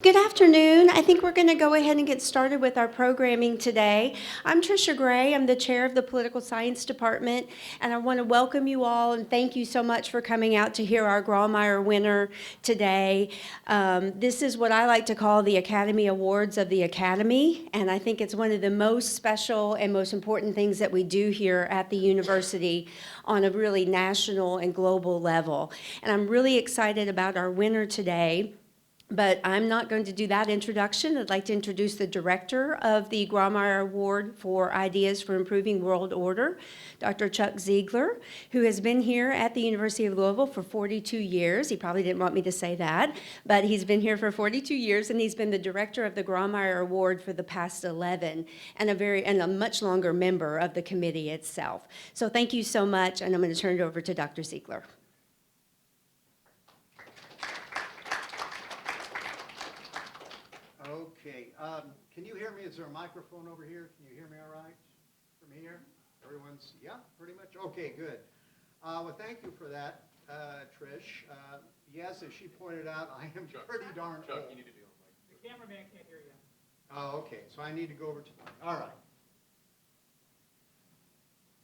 Good afternoon. I think we're going to go ahead and get started with our programming today. I'm Tricia Gray. I'm the chair of the Political Science Department, and I want to welcome you all and thank you so much for coming out to hear our Grawemeyer winner today. This is what I like to call the Academy Awards of the Academy, and I think it's one of the most special and most important things that we do here at the university on a really national and global level. And I'm really excited about our winner today. But I'm not going to do that introduction. I'd like to introduce the director of the Grawemeyer Award for Ideas for Improving World Order, Dr. Chuck Ziegler, who has been here at the University of Louisville for 42 years. He probably didn't want me to say that, but he's been here for 42 years, and he's been the director of the Grawemeyer Award for the past 11, and a much longer member of the committee itself. So thank you so much, and I'm going to turn it over to Dr. Ziegler. Okay, can you hear me? Is there a microphone over here? Can you hear me all right from here? Everyone's, yeah, pretty much? Okay, good. Well, thank you for that, Trish. Yes, as she pointed out, I am pretty darn old. You need to be on mic. The cameraman can't hear you. Oh, okay, so I need to go over to the, all right.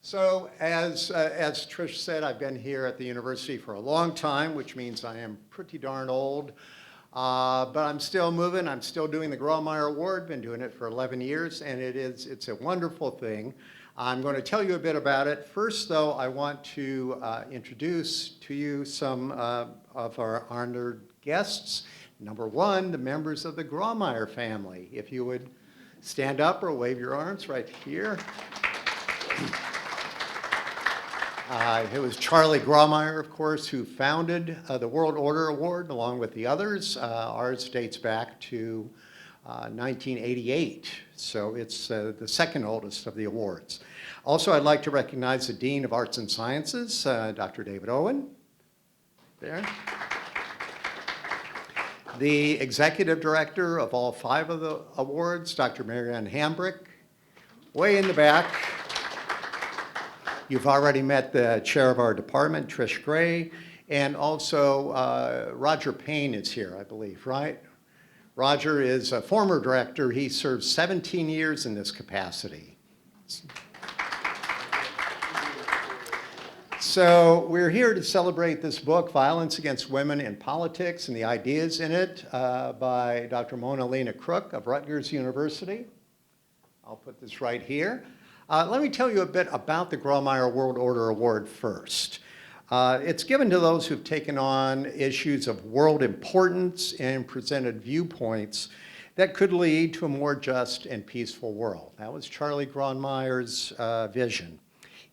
So as Trish said, I've been here at the university for a long time, which means I am pretty darn old. But I'm still moving. I'm still doing the Grawemeyer Award. Been doing it for 11 years, and it's a wonderful thing. I'm going to tell you a bit about it. First, though, I want to introduce to you some of our honored guests. Number one, the members of the Grawemeyer family. If you would stand up or wave your arms right here. It was Charlie Grawemeyer, of course, who founded the World Order Award along with the others. Ours dates back to 1988, so it's the second oldest of the awards. Also, I'd like to recognize the Dean of Arts and Sciences, Dr. David Owen. There. The Executive Director of all 5 of the awards, Dr. Marianne Hambrick, way in the back. You've already met the chair of our department, Trish Gray, and also Roger Payne is here, I believe, right? Roger is a former director. He served 17 years in this capacity. So we're here to celebrate this book, Violence Against Women in Politics, and the ideas in it by Dr. Lena Krook of Rutgers University. I'll put this right here. Let me tell you a bit about the Grawemeyer World Order Award first. It's given to those who've taken on issues of world importance and presented viewpoints that could lead to a more just and peaceful world. That was Charlie Grawemeyer's vision.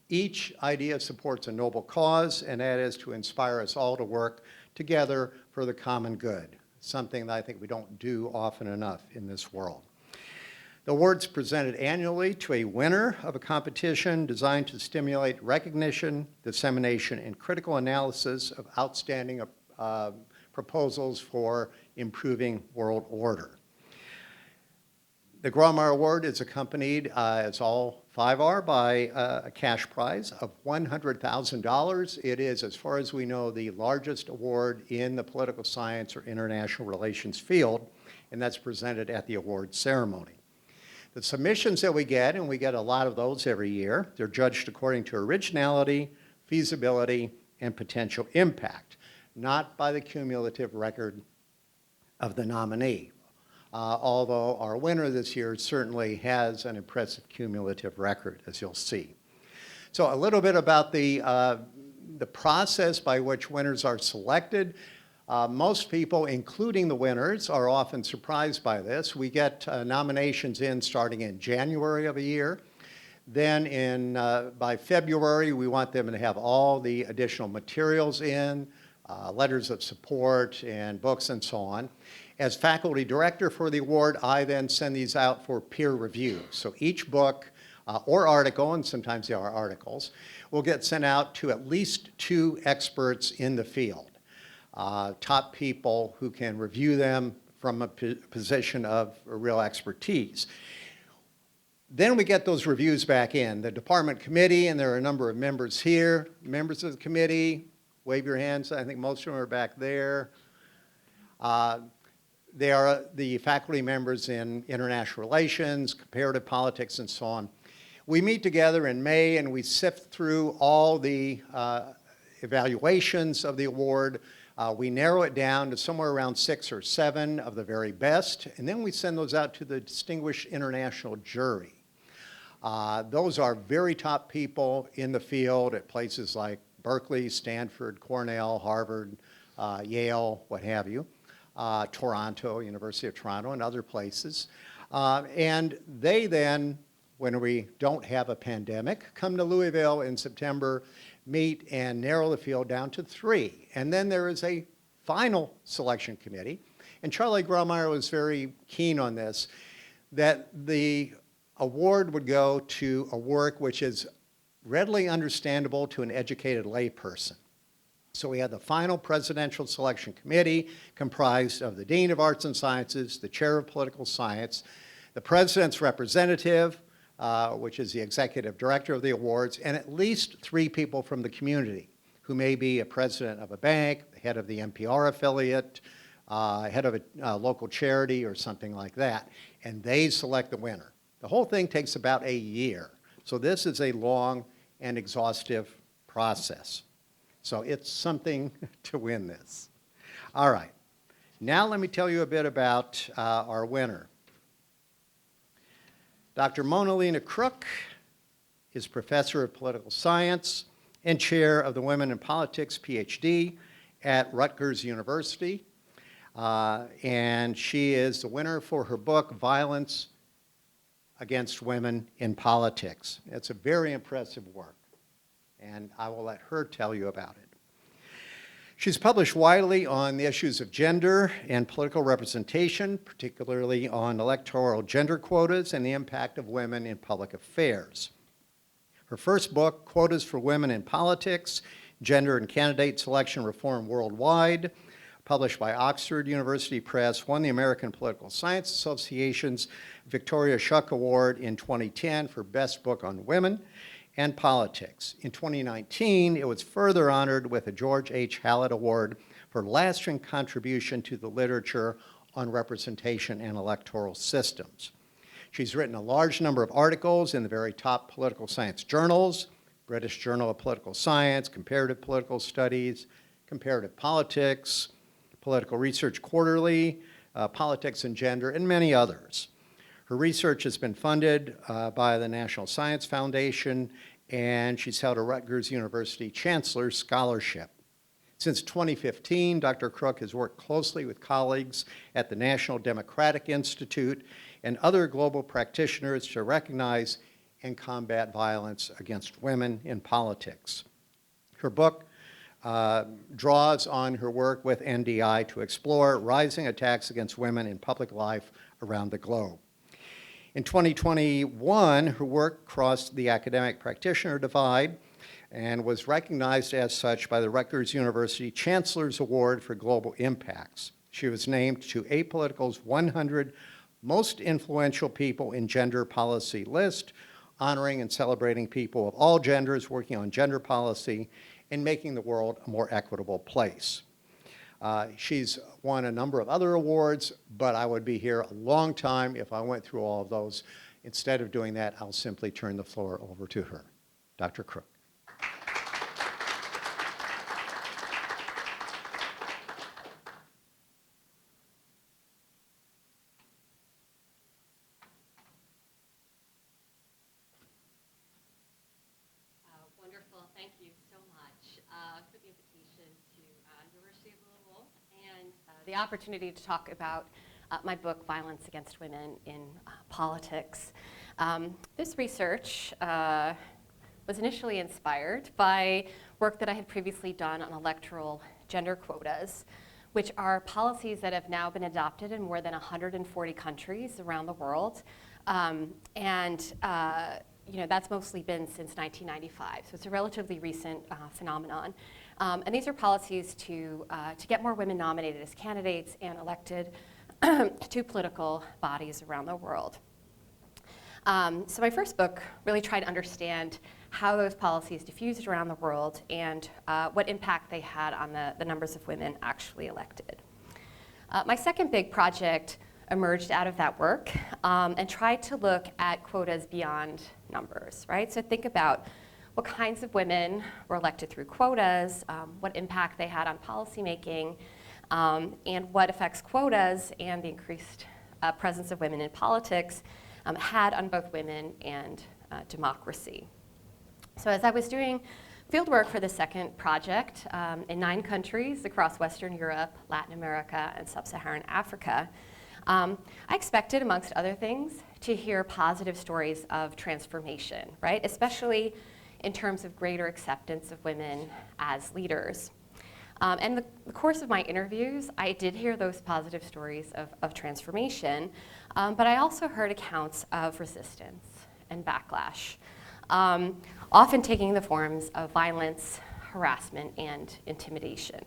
Each idea supports a noble cause, and that is to inspire us all to work together for the common good, something that I think we don't do often enough in this world. The award's presented annually to a winner of a competition designed to stimulate recognition, dissemination, and critical analysis of outstanding proposals for improving world order. The Grawemeyer Award is accompanied, as all 5 are, by a cash prize of $100,000. It is, as far as we know, the largest award in the political science or international relations field, and that's presented at the award ceremony. The submissions that we get, and we get a lot of those every year, they're judged according to originality, feasibility, and potential impact, not by the cumulative record of the nominee. Although our winner this year certainly has an impressive cumulative record, as you'll see. So a little bit about the process by which winners are selected. Most people, including the winners, are often surprised by this. We get nominations in starting in January of a year. Then by February, we want them to have all the additional materials in, letters of support and books and so on. As faculty director for the award, I then send these out for peer review. So each book or article, and sometimes they are articles, will get sent out to at least 2 experts in the field. Top people who can review them from a position of real expertise. Then we get those reviews back in. The department committee, and there are a number of members here. Members of the committee, wave your hands. I think most of them are back there. they are the faculty members in international relations, comparative politics, and so on. We meet together in May and we sift through all the evaluations of the award. We narrow it down to somewhere around 6 or 7 of the very best, and then we send those out to the distinguished international jury. Those are very top people in the field at places like Berkeley, Stanford, Cornell, Harvard, Yale, what have you, Toronto, University of Toronto, and other places. And they then, when we don't have a pandemic, come to Louisville in September, meet and narrow the field down to 3. And then there is a final selection committee. And Charlie Grawemeyer was very keen on this, that the award would go to a work which is readily understandable to an educated layperson. So we had the final presidential selection committee comprised of the Dean of Arts and Sciences, the Chair of Political Science, the President's representative, which is the executive director of the awards, and at least 3 people from the community who may be a president of a bank, the head of the NPR affiliate, head of a local charity or something like that, and they select the winner. The whole thing takes about a year. So this is a long and exhaustive process. So it's something to win this. All right. Now let me tell you a bit about our winner. Dr. Lena Krook is professor of political science and chair of the Women in Politics PhD at Rutgers University. And she is the winner for her book, Violence Against Women in Politics. It's a very impressive work, and I will let her tell you about it. She's published widely on the issues of gender and political representation, particularly on electoral gender quotas and the impact of women in public affairs. Her first book, Quotas for Women in Politics, Gender and Candidate Selection Reform Worldwide, published by Oxford University Press, won the American Political Science Association's Victoria Shuck Award in 2010 for Best Book on Women and Politics. In 2019, it was further honored with a George H. Hallett Award for lasting contribution to the literature on representation and electoral systems. She's written a large number of articles in the very top political science journals, British Journal of Political Science, Comparative Political Studies, Comparative Politics, Political Research Quarterly, Politics and Gender, and many others. Her research has been funded by the National Science Foundation, and she's held a Rutgers University Chancellor's Scholarship. Since 2015, Dr. Krook has worked closely with colleagues at the National Democratic Institute and other global practitioners to recognize and combat violence against women in politics. Her book draws on her work with NDI to explore rising attacks against women in public life around the globe. In 2021, her work crossed the academic practitioner divide and was recognized as such by the Rutgers University Chancellor's Award for Global Impacts. She was named to Apolitical's 100 Most Influential People in Gender Policy list, honoring and celebrating people of all genders working on gender policy and making the world a more equitable place. She's won a number of other awards, but I would be here a long time if I went through all of those. Instead of doing that, I'll simply turn the floor over to her. Dr. Krook. Wonderful. Thank you so much for the invitation to University of Louisville and the opportunity to talk about my book, Violence Against Women in Politics. This research was initially inspired by work that I had previously done on electoral gender quotas, which are policies that have now been adopted in more than 140 countries around the world. That's mostly been since 1995, so it's a relatively recent phenomenon. And these are policies to get more women nominated as candidates and elected to political bodies around the world. So my first book really tried to understand how those policies diffused around the world and what impact they had on the numbers of women actually elected. My second big project emerged out of that work and tried to look at quotas beyond numbers, right? So think about what kinds of women were elected through quotas, what impact they had on policymaking, and what effects quotas and the increased presence of women in politics had on both women and democracy. So as I was doing fieldwork for the second project in 9 countries across Western Europe, Latin America, and Sub-Saharan Africa, I expected, amongst other things, to hear positive stories of transformation, right? Especially in terms of greater acceptance of women as leaders. And the course of my interviews, I did hear those positive stories of transformation, but I also heard accounts of resistance and backlash, often taking the forms of violence, harassment, and intimidation.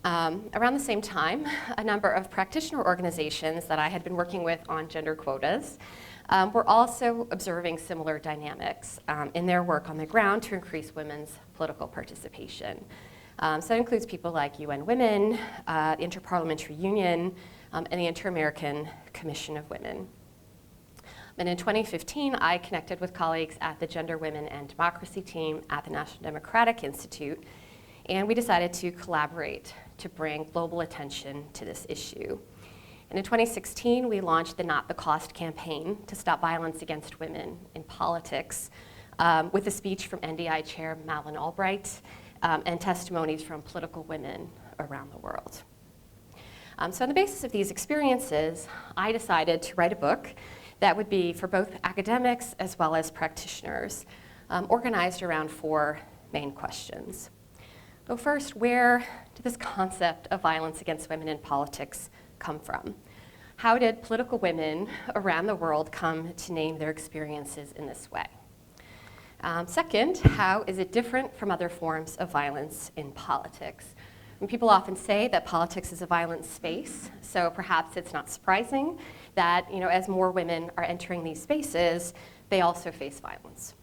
Around the same time, a number of practitioner organizations that I had been working with on gender quotas were also observing similar dynamics in their work on the ground to increase women's political participation. So that includes people like UN Women, the Interparliamentary Union, and the Inter-American Commission of Women. And in 2015, I connected with colleagues at the Gender, Women, and Democracy team at the National Democratic Institute, and we decided to collaborate to bring global attention to this issue. And in 2016, we launched the Not the Cost campaign to stop violence against women in politics, with a speech from NDI Chair Madeleine Albright and testimonies from political women around the world. So on the basis of these experiences, I decided to write a book that would be for both academics as well as practitioners, organized around 4 main questions. So first, where did this concept of violence against women in politics come from? How did political women around the world come to name their experiences in this way? Second, how is it different from other forms of violence in politics? And people often say that politics is a violent space, so perhaps it's not surprising that, as more women are entering these spaces, they also face violence.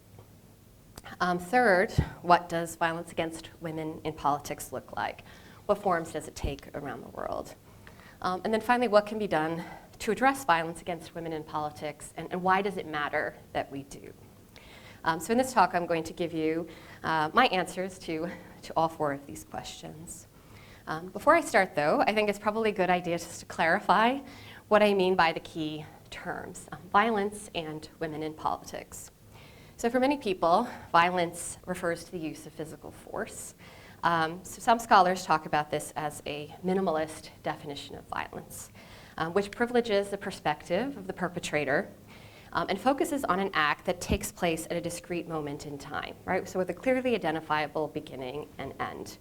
Third, what does violence against women in politics look like? What forms does it take around the world? And then finally, what can be done to address violence against women in politics, and why does it matter that we do? So in this talk, I'm going to give you my answers to all 4 of these questions. Before I start, though, I think it's probably a good idea just to clarify what I mean by the key terms, violence and women in politics. So for many people, violence refers to the use of physical force. So some scholars talk about this as a minimalist definition of violence, which privileges the perspective of the perpetrator and focuses on an act that takes place at a discrete moment in time, right? So with a clearly identifiable beginning and end.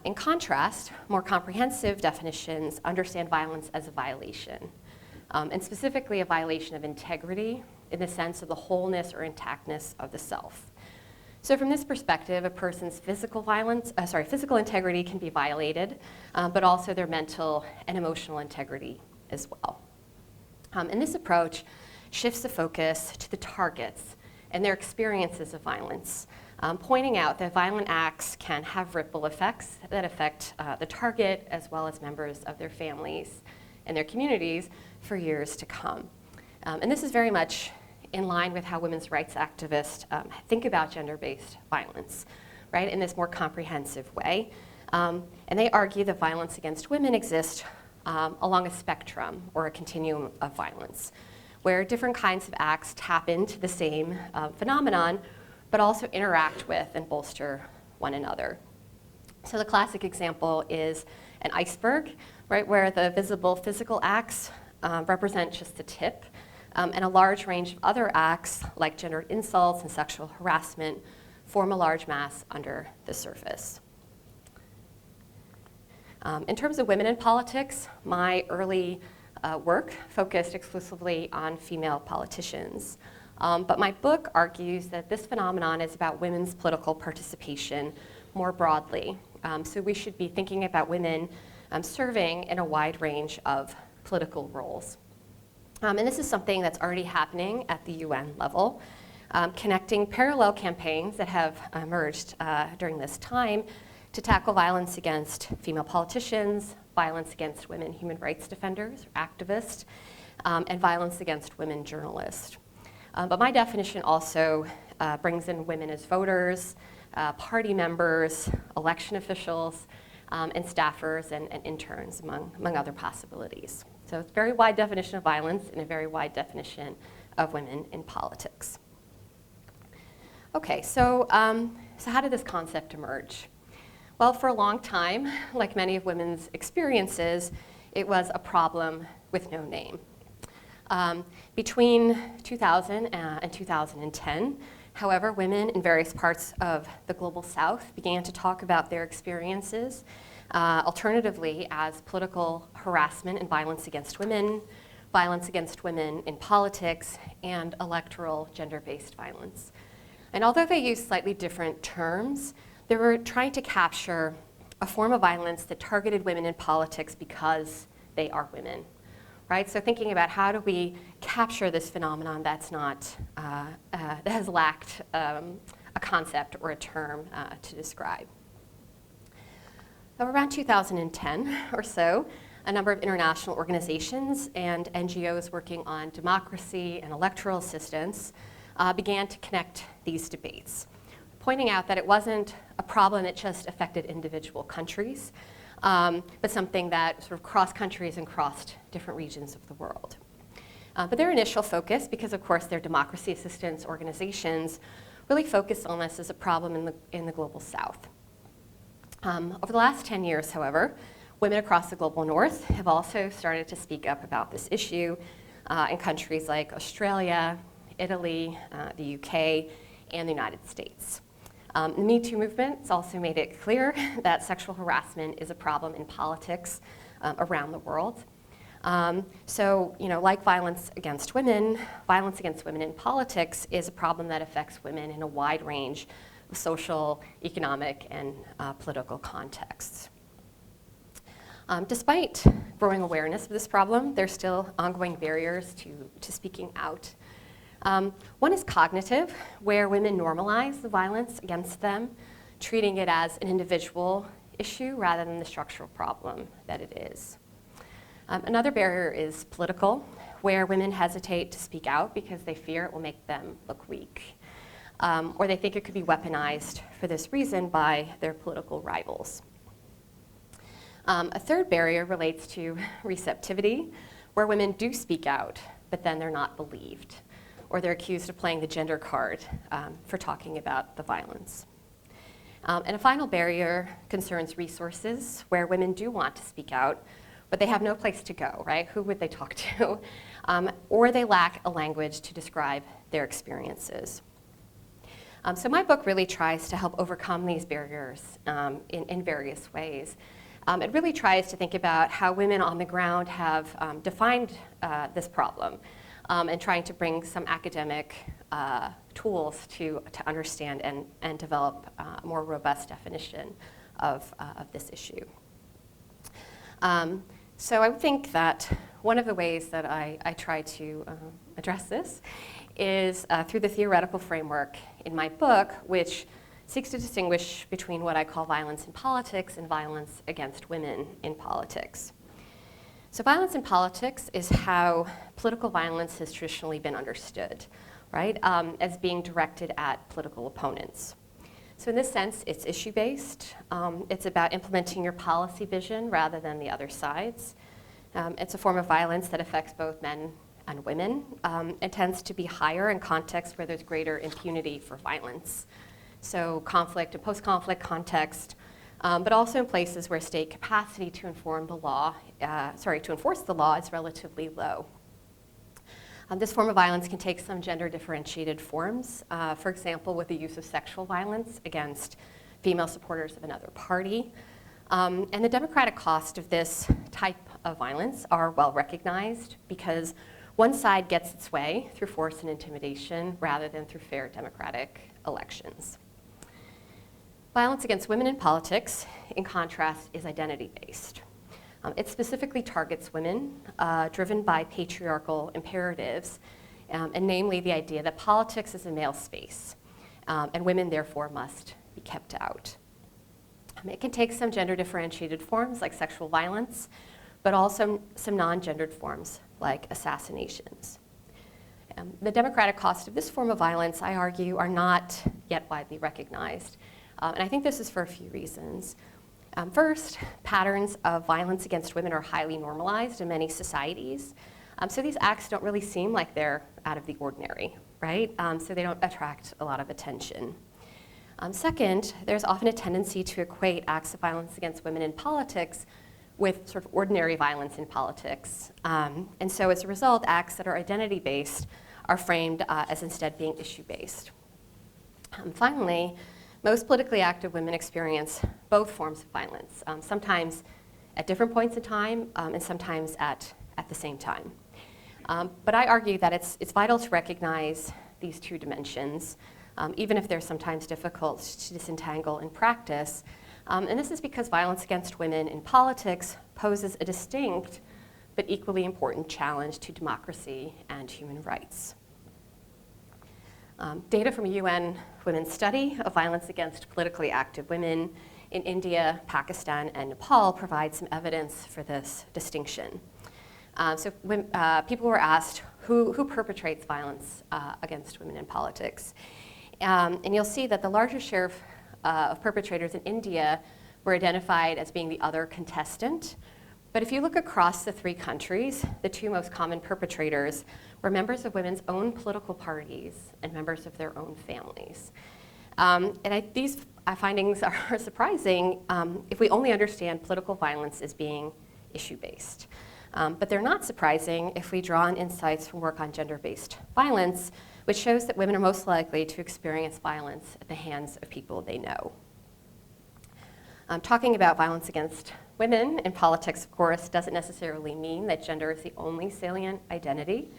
In contrast, more comprehensive definitions understand violence as a violation, and specifically a violation of integrity in the sense of the wholeness or intactness of the self. So from this perspective, a person's physical integrity can be violated, but also their mental and emotional integrity as well. And this approach shifts the focus to the targets and their experiences of violence, pointing out that violent acts can have ripple effects that affect the target as well as members of their families and their communities for years to come. And this is very much in line with how women's rights activists think about gender-based violence, right, in this more comprehensive way. And they argue that violence against women exists along a spectrum or a continuum of violence, where different kinds of acts tap into the same phenomenon, but also interact with and bolster one another. So the classic example is an iceberg, right, where the visible physical acts represent just the tip, and a large range of other acts, like gendered insults and sexual harassment, form a large mass under the surface. In terms of women in politics, my early work focused exclusively on female politicians. But my book argues that this phenomenon is about women's political participation more broadly. So we should be thinking about women serving in a wide range of political roles. And this is something that's already happening at the UN level, connecting parallel campaigns that have emerged during this time to tackle violence against female politicians, violence against women human rights defenders or activists, and violence against women journalists. But my definition also brings in women as voters, party members, election officials, and staffers and interns, among other possibilities. So it's a very wide definition of violence and a very wide definition of women in politics. Okay, so how did this concept emerge? Well, for a long time, like many of women's experiences, it was a problem with no name. Between 2000 and 2010, however, women in various parts of the global South began to talk about their experiences, alternatively as political harassment and violence against women in politics, and electoral gender-based violence. And although they used slightly different terms, they were trying to capture a form of violence that targeted women in politics because they are women, right? So thinking about how do we capture this phenomenon that's not, that has lacked a concept or a term to describe. Around 2010 or so, a number of international organizations and NGOs working on democracy and electoral assistance began to connect these debates, pointing out that it wasn't a problem that just affected individual countries, but something that sort of crossed countries and crossed different regions of the world. But their initial focus, because of course they're democracy assistance organizations, really focused on this as a problem in the global South. Over the last 10 years, however, women across the global North have also started to speak up about this issue in countries like Australia, Italy, the UK, and the United States. The Me Too movement has also made it clear that sexual harassment is a problem in politics around the world. So, like violence against women in politics is a problem that affects women in a wide range of social, economic, and political contexts. Despite growing awareness of this problem, there's still ongoing barriers to speaking out. One is cognitive, where women normalize the violence against them, treating it as an individual issue rather than the structural problem that it is. Another barrier is political, where women hesitate to speak out because they fear it will make them look weak, or they think it could be weaponized for this reason by their political rivals. A third barrier relates to receptivity, where women do speak out, but then they're not believed, or they're accused of playing the gender card for talking about the violence. And a final barrier concerns resources, where women do want to speak out, but they have no place to go, right? Who would they talk to? Or they lack a language to describe their experiences. So my book really tries to help overcome these barriers in various ways. It really tries to think about how women on the ground have defined this problem and trying to bring some academic tools to understand and develop a more robust definition of this issue. So I would think that one of the ways that I try to address this is through the theoretical framework in my book, which seeks to distinguish between what I call violence in politics and violence against women in politics. So violence in politics is how political violence has traditionally been understood, right, as being directed at political opponents. So in this sense, it's issue-based. It's about implementing your policy vision rather than the other side's. It's a form of violence that affects both men and women and tends to be higher in contexts where there's greater impunity for violence. So conflict and post-conflict context, but also in places where state capacity to enforce the law is relatively low. This form of violence can take some gender-differentiated forms, for example, with the use of sexual violence against female supporters of another party. And the democratic cost of this type of violence are well recognized because one side gets its way through force and intimidation rather than through fair democratic elections. Violence against women in politics, in contrast, is identity-based. It specifically targets women driven by patriarchal imperatives, and namely the idea that politics is a male space, and women therefore must be kept out. It can take some gender-differentiated forms like sexual violence, but also some non-gendered forms like assassinations. The democratic costs of this form of violence, I argue, are not yet widely recognized. And I think this is for a few reasons. First, patterns of violence against women are highly normalized in many societies. So these acts don't really seem like they're out of the ordinary, right? So they don't attract a lot of attention. Second, there's often a tendency to equate acts of violence against women in politics with sort of ordinary violence in politics. And so as a result, acts that are identity-based are framed as instead being issue-based. Finally, most politically active women experience both forms of violence, sometimes at different points in time and sometimes at the same time. But I argue that it's vital to recognize these two dimensions, even if they're sometimes difficult to disentangle in practice. And this is because violence against women in politics poses a distinct but equally important challenge to democracy and human rights. Data from a UN women's study of violence against politically active women in India, Pakistan, and Nepal provides some evidence for this distinction. So when people were asked who perpetrates violence against women in politics, and you'll see that the larger share of perpetrators in India were identified as being the other contestant. But if you look across the three countries, the two most common perpetrators were members of women's own political parties and members of their own families. These findings are surprising if we only understand political violence as being issue-based. But they're not surprising if we draw on insights from work on gender-based violence, which shows that women are most likely to experience violence at the hands of people they know. Talking about violence against women in politics, of course, doesn't necessarily mean that gender is the only salient identity.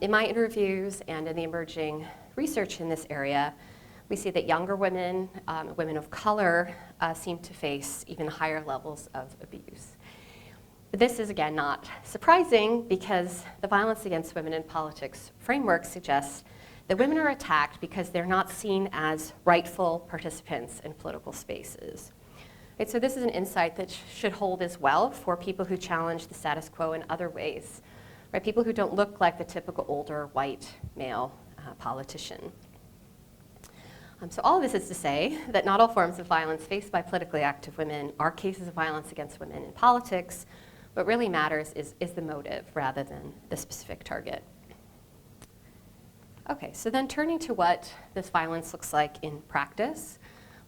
In my interviews and in the emerging research in this area, we see that younger women, women of color, seem to face even higher levels of abuse. But this is, again, not surprising because the violence against women in politics framework suggests that women are attacked because they're not seen as rightful participants in political spaces. Right, so this is an insight that should hold as well for people who challenge the status quo in other ways, right? People who don't look like the typical older white male politician. So all of this is to say that not all forms of violence faced by politically active women are cases of violence against women in politics. What really matters is the motive rather than the specific target. Okay, so then turning to what this violence looks like in practice,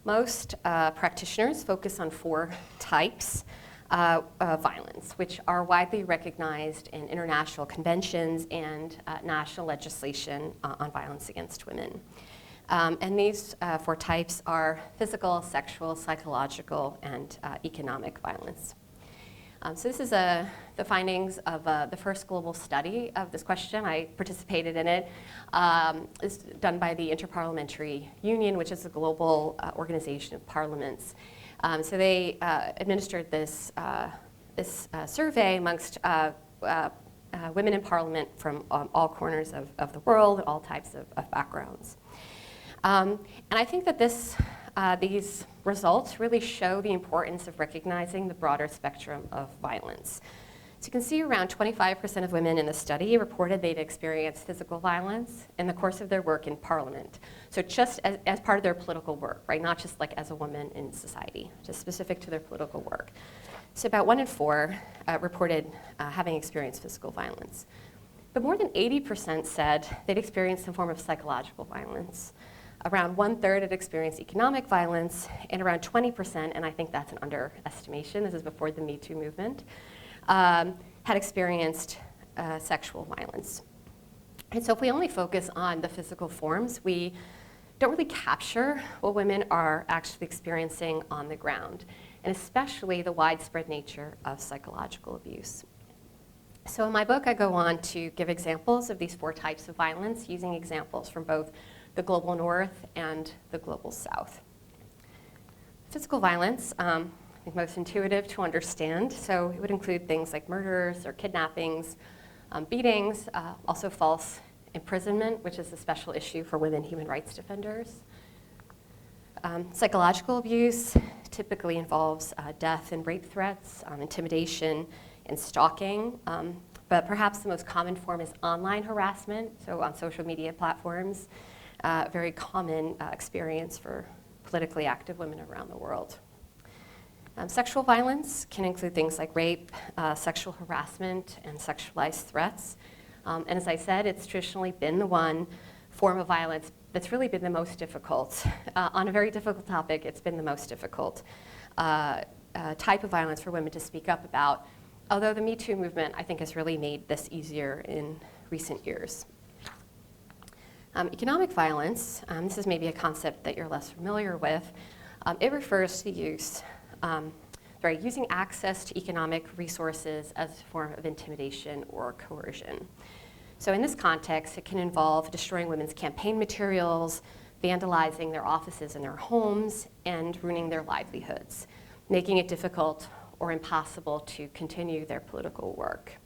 most practitioners focus on 4 types of violence, which are widely recognized in international conventions and national legislation on violence against women. And these 4 types are physical, sexual, psychological, and economic violence. So this is the findings of the first global study of this question. I participated in it. It's done by the Interparliamentary Union, which is a global organization of parliaments. So they administered this survey amongst women in parliament from all corners of the world and all types of backgrounds. And I think that these results really show the importance of recognizing the broader spectrum of violence. So you can see around 25% of women in the study reported they'd experienced physical violence in the course of their work in parliament. So just as part of their political work, right? Not just like as a woman in society, just specific to their political work. So about 1 in 4 reported having experienced physical violence. But more than 80% said they'd experienced some form of psychological violence. Around 1/3 had experienced economic violence, and around 20%, and I think that's an underestimation, this is before the Me Too movement, had experienced sexual violence. And so if we only focus on the physical forms, we don't really capture what women are actually experiencing on the ground, and especially the widespread nature of psychological abuse. So in my book, I go on to give examples of these 4 types of violence, using examples from both the global north and the global south. Physical violence, I think most intuitive to understand. So it would include things like murders or kidnappings, beatings, also false imprisonment, which is a special issue for women human rights defenders. Psychological abuse typically involves death and rape threats, intimidation, and stalking. But perhaps the most common form is online harassment, so on social media platforms, very common experience for politically active women around the world. Sexual violence can include things like rape, sexual harassment, and sexualized threats. And as I said, it's traditionally been the one form of violence that's really been the most difficult. On a very difficult topic, it's been the most difficult type of violence for women to speak up about, although the Me Too movement, I think, has really made this easier in recent years. Economic violence, this is maybe a concept that you're less familiar with. It refers to the use, using access to economic resources as a form of intimidation or coercion. So in this context, it can involve destroying women's campaign materials, vandalizing their offices and their homes, and ruining their livelihoods, making it difficult or impossible to continue their political work.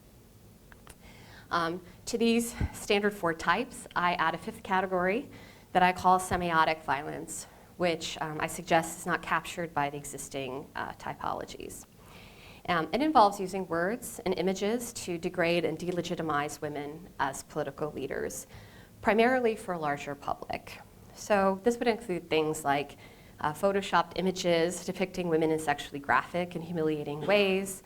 To these standard 4 types, I add a 5th category that I call semiotic violence, which I suggest is not captured by the existing typologies. It involves using words and images to degrade and delegitimize women as political leaders, primarily for a larger public. So this would include things like photoshopped images depicting women in sexually graphic and humiliating ways,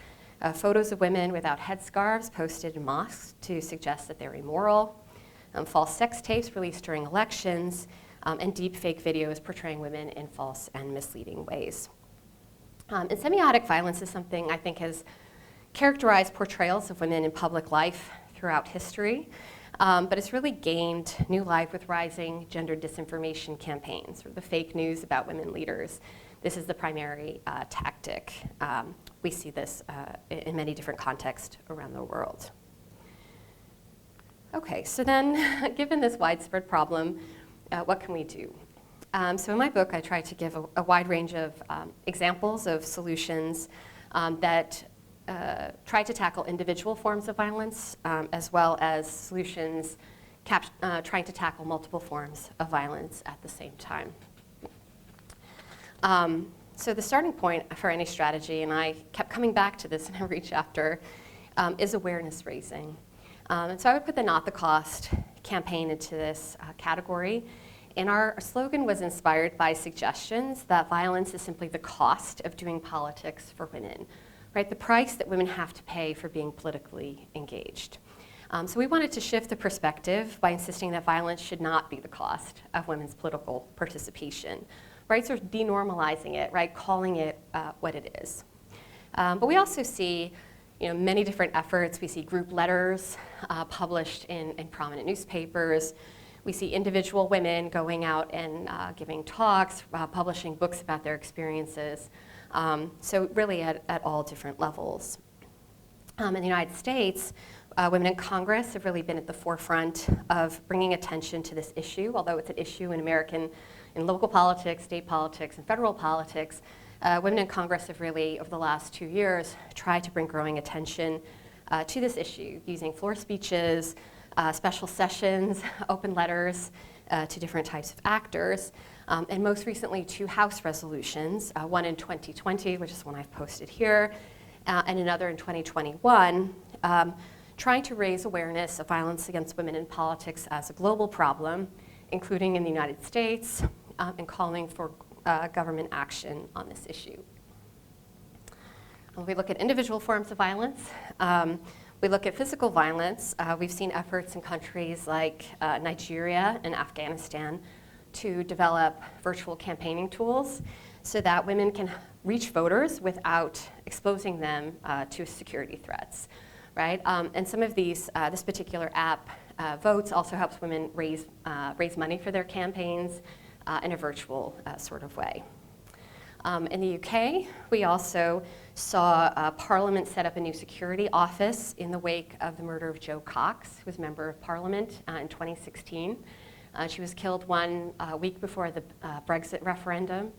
photos of women without headscarves posted in mosques to suggest that they're immoral, false sex tapes released during elections, and deep fake videos portraying women in false and misleading ways. And semiotic violence is something I think has characterized portrayals of women in public life throughout history, but it's really gained new life with rising gender disinformation campaigns, or the fake news about women leaders. This is the primary tactic. We see this in many different contexts around the world. Okay, so then, given this widespread problem, what can we do? So in my book, I try to give a wide range of examples of solutions that try to tackle individual forms of violence, as well as solutions trying to tackle multiple forms of violence at the same time. So the starting point for any strategy, and I kept coming back to this in every chapter, is awareness raising. And so I would put the Not the Cost campaign into this category. And our slogan was inspired by suggestions that violence is simply the cost of doing politics for women, right? The price that women have to pay for being politically engaged. So we wanted to shift the perspective by insisting that violence should not be the cost of women's political participation, right? Sort of denormalizing it, right? Calling it what it is. But we also see many different efforts. We see group letters published in prominent newspapers. We see individual women going out and giving talks, publishing books about their experiences. So really at all different levels. In the United States, women in Congress have really been at the forefront of bringing attention to this issue, although it's an issue in local politics, state politics, and federal politics. Women in Congress have really, over the last 2 years, tried to bring growing attention to this issue, using floor speeches, special sessions, open letters to different types of actors, and most recently 2 House resolutions, one in 2020, which is one I've posted here, and another in 2021, trying to raise awareness of violence against women in politics as a global problem, including in the United States, and calling for government action on this issue. When we look at individual forms of violence, we look at physical violence. We've seen efforts in countries like Nigeria and Afghanistan to develop virtual campaigning tools so that women can reach voters without exposing them to security threats, right? And some of these, this particular app, Votes, also helps women raise money for their campaigns in a virtual sort of way. In the UK, we also saw Parliament set up a new security office in the wake of the murder of Jo Cox, who was a member of Parliament in 2016. She was killed 1 week before the Brexit referendum.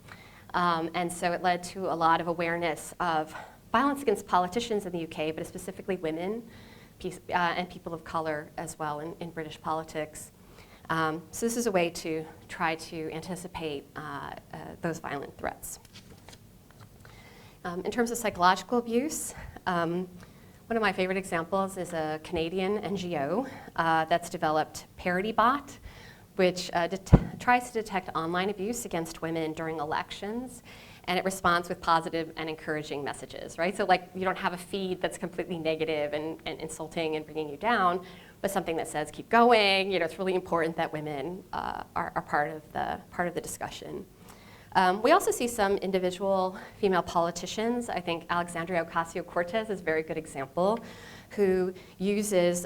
And so it led to a lot of awareness of violence against politicians in the UK, but specifically women and people of color as well in British politics. So this is a way to try to anticipate those violent threats. In terms of psychological abuse, one of my favorite examples is a Canadian NGO that's developed ParityBot, which tries to detect online abuse against women during elections, and it responds with positive and encouraging messages, right? So like you don't have a feed that's completely negative and insulting and bringing you down, but something that says keep going. It's really important that women are part of the discussion. We also see some individual female politicians. I think Alexandria Ocasio-Cortez is a very good example, who uses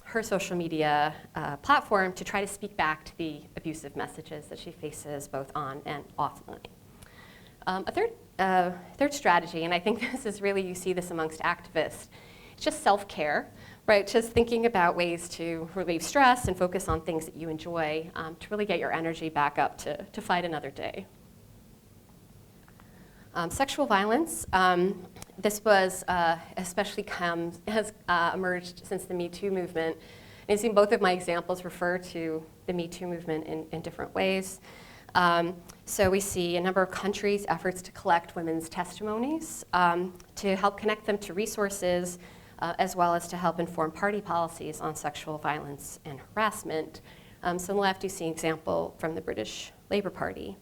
her social media platform to try to speak back to the abusive messages that she faces both on and offline. A third strategy, and I think this is really, you see this amongst activists, it's just self-care, right? Just thinking about ways to relieve stress and focus on things that you enjoy to really get your energy back up to fight another day. Sexual violence, this was has emerged since the Me Too movement. And you've seen both of my examples refer to the Me Too movement in different ways. So we see a number of countries' efforts to collect women's testimonies to help connect them to resources, as well as to help inform party policies on sexual violence and harassment. So on the left, you see an example from the British Labour Party.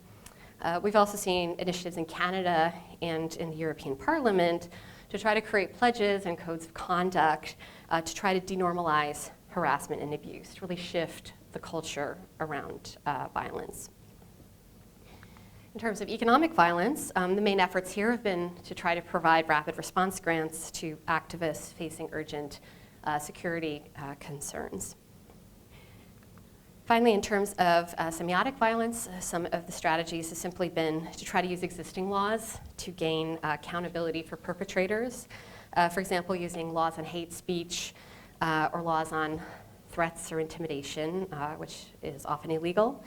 We've also seen initiatives in Canada and in the European Parliament to try to create pledges and codes of conduct to try to denormalize harassment and abuse, to really shift the culture around violence. In terms of economic violence, the main efforts here have been to try to provide rapid response grants to activists facing urgent security concerns. Finally, in terms of semiotic violence, some of the strategies have simply been to try to use existing laws to gain accountability for perpetrators. For example, using laws on hate speech or laws on threats or intimidation, which is often illegal.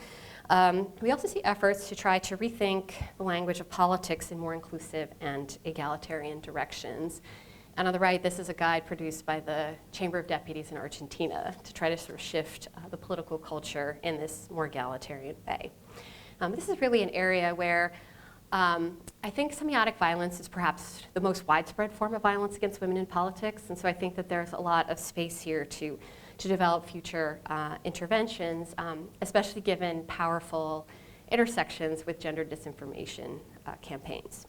We also see efforts to try to rethink the language of politics in more inclusive and egalitarian directions. And on the right, this is a guide produced by the Chamber of Deputies in Argentina to try to sort of shift the political culture in this more egalitarian way. This is really an area where I think semiotic violence is perhaps the most widespread form of violence against women in politics. And so I think that there's a lot of space here to develop future interventions, especially given powerful intersections with gender disinformation campaigns.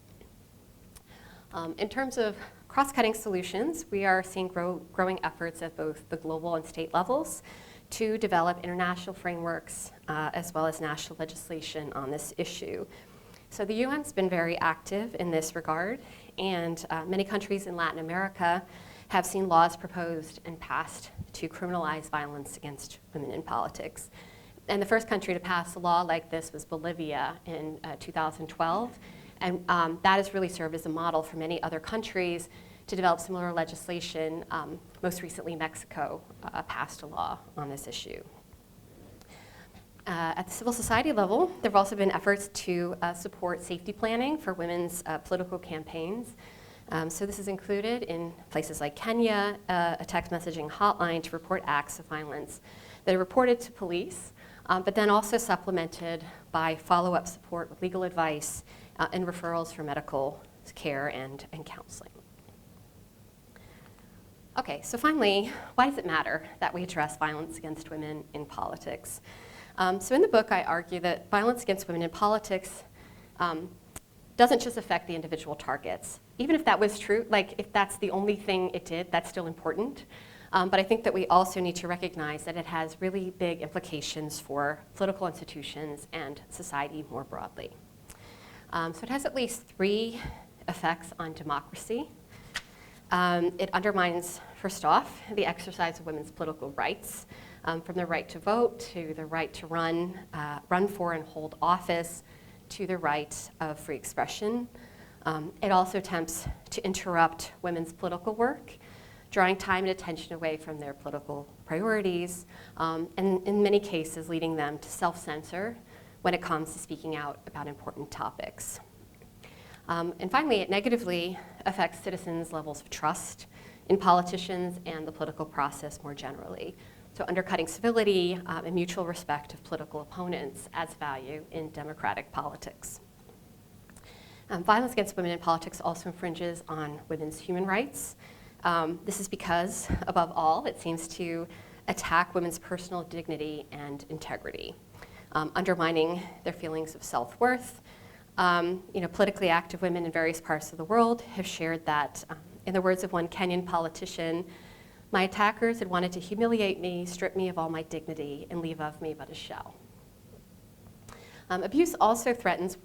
In terms of cross-cutting solutions, we are seeing growing efforts at both the global and state levels to develop international frameworks as well as national legislation on this issue. So the UN's been very active in this regard, and many countries in Latin America have seen laws proposed and passed to criminalize violence against women in politics. And the first country to pass a law like this was Bolivia in 2012. And that has really served as a model for many other countries to develop similar legislation. Most recently, Mexico passed a law on this issue. At the civil society level, there have also been efforts to support safety planning for women's political campaigns. So this is included in places like Kenya, a text messaging hotline to report acts of violence that are reported to police, but then also supplemented by follow-up support with legal advice and referrals for medical care and counseling. Okay, so finally, why does it matter that we address violence against women in politics? So in the book, I argue that violence against women in politics doesn't just affect the individual targets. Even if that was true, like if that's the only thing it did, that's still important. But I think that we also need to recognize that it has really big implications for political institutions and society more broadly. So it has at least 3 effects on democracy. It undermines, first off, the exercise of women's political rights, from the right to vote to the right to run for and hold office, to the right of free expression. It also attempts to interrupt women's political work, drawing time and attention away from their political priorities, and in many cases leading them to self-censor when it comes to speaking out about important topics. And finally, it negatively affects citizens' levels of trust in politicians and the political process more generally. So undercutting civility and mutual respect of political opponents as value in democratic politics. Violence against women in politics also infringes on women's human rights. This is because, above all, it seems to attack women's personal dignity and integrity, undermining their feelings of self-worth. Politically active women in various parts of the world have shared that, in the words of one Kenyan politician, "My attackers had wanted to humiliate me, strip me of all my dignity, and leave of me but a shell." Abuse also threatens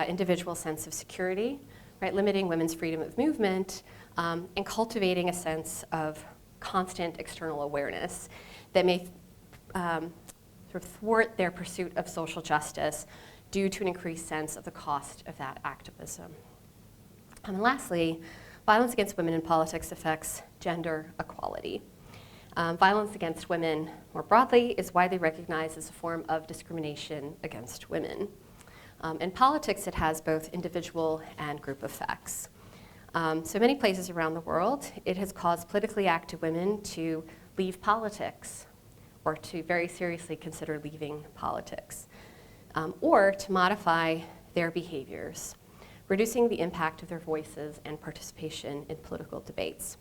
individuals' sense of security, right, limiting women's freedom of movement and cultivating a sense of constant external awareness that may sort of thwart their pursuit of social justice due to an increased sense of the cost of that activism. And lastly, violence against women in politics affects gender equality. Violence against women, more broadly, is widely recognized as a form of discrimination against women. In politics, it has both individual and group effects. So many places around the world, it has caused politically active women to leave politics or to very seriously consider leaving politics, or to modify their behaviors, reducing the impact of their voices and participation in political debates.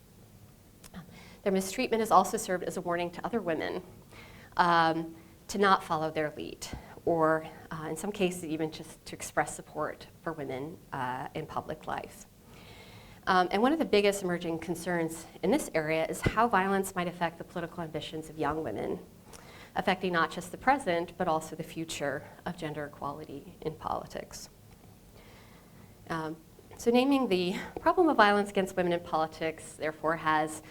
Their mistreatment has also served as a warning to other women to not follow their lead, or in some cases even just to express support for women in public life. And one of the biggest emerging concerns in this area is how violence might affect the political ambitions of young women, affecting not just the present, but also the future of gender equality in politics. So naming the problem of violence against women in politics, therefore, has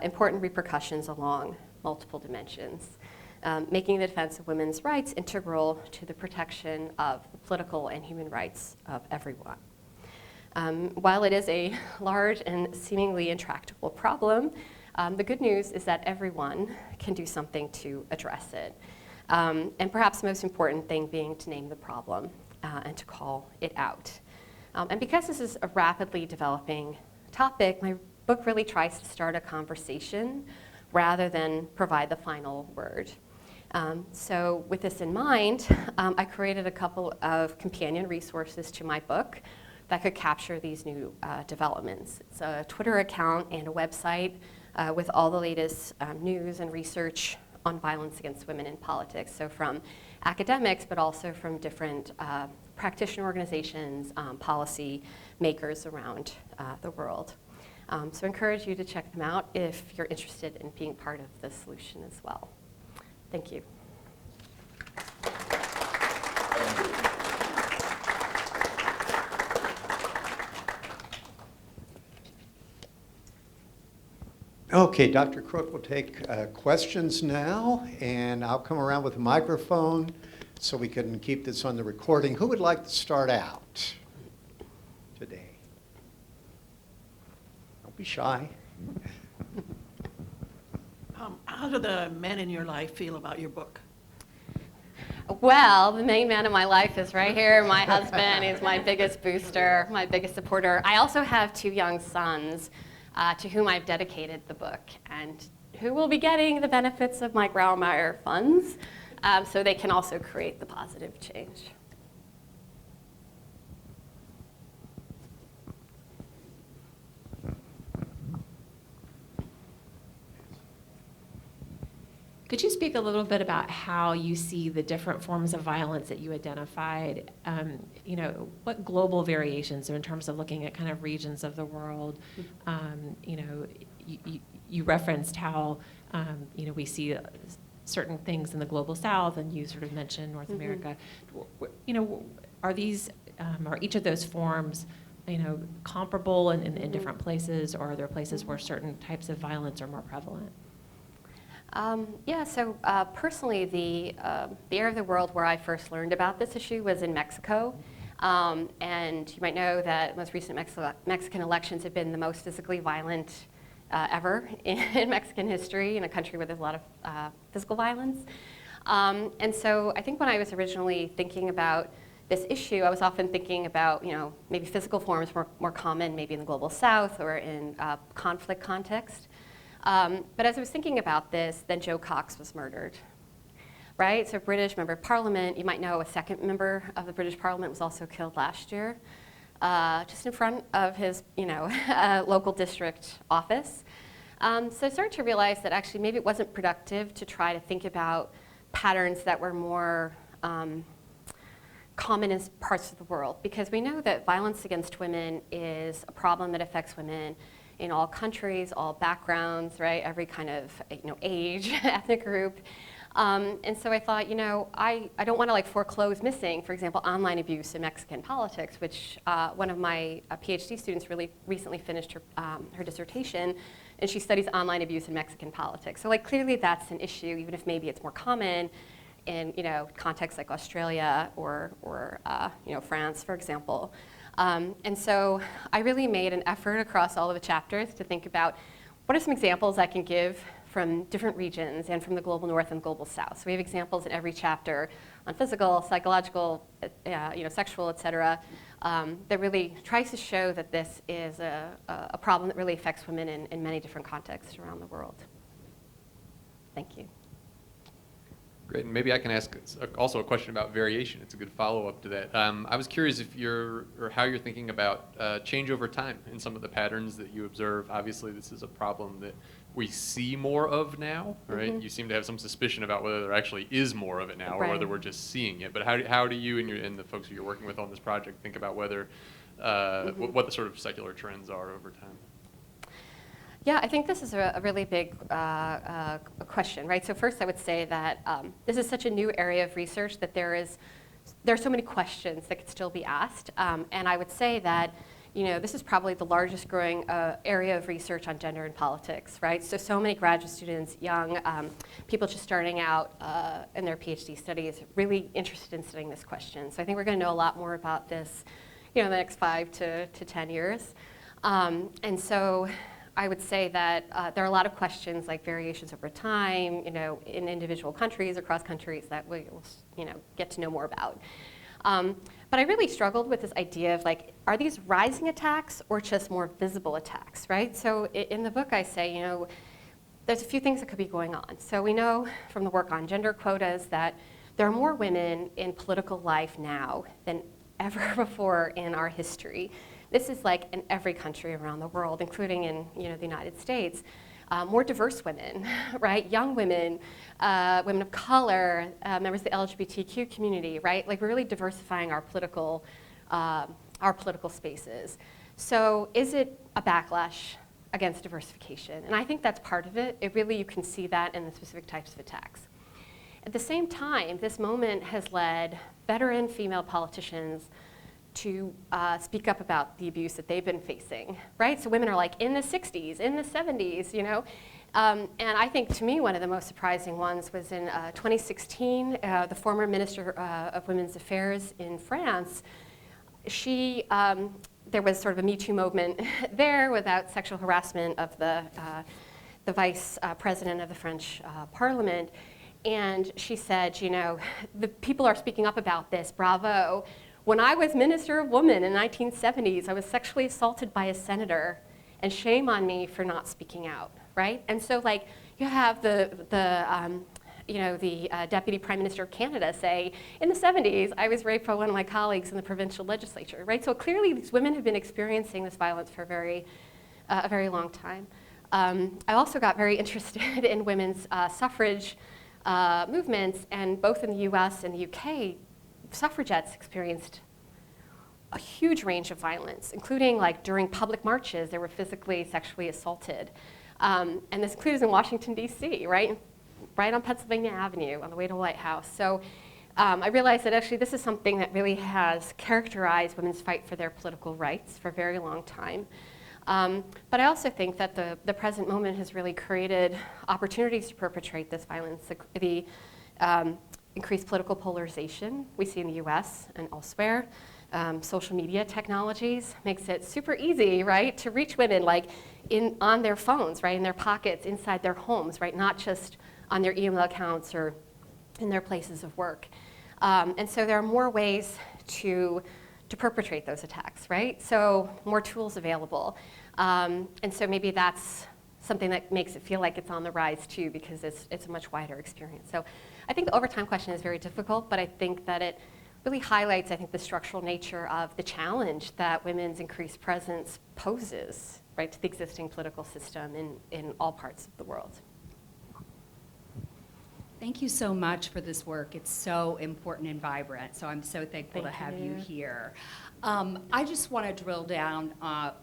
important repercussions along multiple dimensions, making the defense of women's rights integral to the protection of the political and human rights of everyone. While it is a large and seemingly intractable problem, the good news is that everyone can do something to address it. And perhaps the most important thing being to name the problem and to call it out. And because this is a rapidly developing topic, my book really tries to start a conversation rather than provide the final word. So with this in mind, I created a couple of companion resources to my book that could capture these new developments. It's a Twitter account and a website with all the latest news and research on violence against women in politics. So from academics, but also from different practitioner organizations, policy makers around the world. So I encourage you to check them out if you're interested in being part of the solution as well. Thank you. Okay, Dr. Krook will take questions now, and I'll come around with a microphone so we can keep this on the recording. Who would like to start out today? Don't be shy. How do the men in your life feel about your book? Well, the main man in my life is right here. My husband is my biggest booster, my biggest supporter. I also have 2 young sons to whom I've dedicated the book and who will be getting the benefits of my Grawemeyer funds so they can also create the positive change. Could you speak a little bit about how you see the different forms of violence that you identified? What global variations, so in terms of looking at kind of regions of the world, you referenced how, we see certain things in the global south, and you sort of mentioned North America. Are each of those forms, comparable in different places, or are there places where certain types of violence are more prevalent? Personally, the area of the world where I first learned about this issue was in Mexico. And you might know that most recent Mexican elections have been the most physically violent ever in Mexican history, in a country where there's a lot of physical violence. And so I think when I was originally thinking about this issue, I was often thinking about, maybe physical forms more common maybe in the global south or in conflict context. But as I was thinking about this, then Joe Cox was murdered, right? So British member of parliament, you might know a second member of the British parliament was also killed last year, just in front of his, local district office. So I started to realize that actually maybe it wasn't productive to try to think about patterns that were more common in parts of the world, because we know that violence against women is a problem that affects women in all countries, all backgrounds, right? Every kind of age, ethnic group. And so I thought, I don't want to foreclose missing, for example, online abuse in Mexican politics, which one of my PhD students really recently finished her dissertation, and she studies online abuse in Mexican politics. So clearly that's an issue, even if maybe it's more common in contexts like Australia or France, for example. And so I really made an effort across all of the chapters to think about what are some examples I can give from different regions and from the global north and global south. So we have examples in every chapter on physical, psychological, sexual, et cetera, that really tries to show that this is a problem that really affects women in many different contexts around the world. Thank you. Great, and maybe I can ask also a question about variation. It's a good follow-up to that. I was curious if how you're thinking about change over time in some of the patterns that you observe. Obviously, this is a problem that we see more of now, right? Mm-hmm. You seem to have some suspicion about whether there actually is more of it now, or whether we're just seeing it. But how do you and the folks who you're working with on this project think about whether what the sort of secular trends are over time? Yeah, I think this is a really big question, right? So first I would say that this is such a new area of research that there are so many questions that could still be asked. And I would say that, this is probably the largest growing area of research on gender and politics, right? So many graduate students, young people just starting out in their PhD studies, really interested in studying this question. So I think we're going to know a lot more about this, in the next 5 to 10 years. And so I would say that there are a lot of questions like variations over time, in individual countries, across countries that we will, get to know more about. But I really struggled with this idea of are these rising attacks or just more visible attacks, right? So in the book I say, there's a few things that could be going on. So we know from the work on gender quotas that there are more women in political life now than ever before in our history. This is in every country around the world, including in the United States. More diverse women, right? Young women, women of color, members of the LGBTQ community, right? We're really diversifying our political spaces. So is it a backlash against diversification? And I think that's part of it. You can see that in the specific types of attacks. At the same time, this moment has led veteran female politicians to speak up about the abuse that they've been facing, right? So women are in the 60s, in the 70s, and I think to me one of the most surprising ones was in 2016, the former Minister of Women's Affairs in France, there was sort of a Me Too movement there without sexual harassment of the vice president of the French parliament, and she said, the people are speaking up about this, bravo. When I was Minister of Women in the 1970s, I was sexually assaulted by a senator, and shame on me for not speaking out, right? And so, you have the Deputy Prime Minister of Canada say, in the 70s, I was raped by one of my colleagues in the provincial legislature, right? So clearly, these women have been experiencing this violence for a very long time. I also got very interested in women's suffrage movements, and both in the US and the UK, suffragettes experienced a huge range of violence, including during public marches, they were physically, sexually assaulted. And this includes in Washington, D.C., right on Pennsylvania Avenue on the way to White House. So I realized that actually this is something that really has characterized women's fight for their political rights for a very long time. But I also think that the present moment has really created opportunities to perpetrate this violence. The increased political polarization we see in the US and elsewhere. Social media technologies makes it super easy, right, to reach women on their phones, right, in their pockets, inside their homes, right, not just on their email accounts or in their places of work. And so there are more ways to perpetrate those attacks, right? So more tools available. And so maybe that's something that makes it feel like it's on the rise too, because it's a much wider experience. So I think the overtime question is very difficult, but I think that it really highlights, I think, the structural nature of the challenge that women's increased presence poses, right, to the existing political system in all parts of the world. Thank you so much for this work. It's so important and vibrant, so I'm so thankful to have you here. I just want to drill down,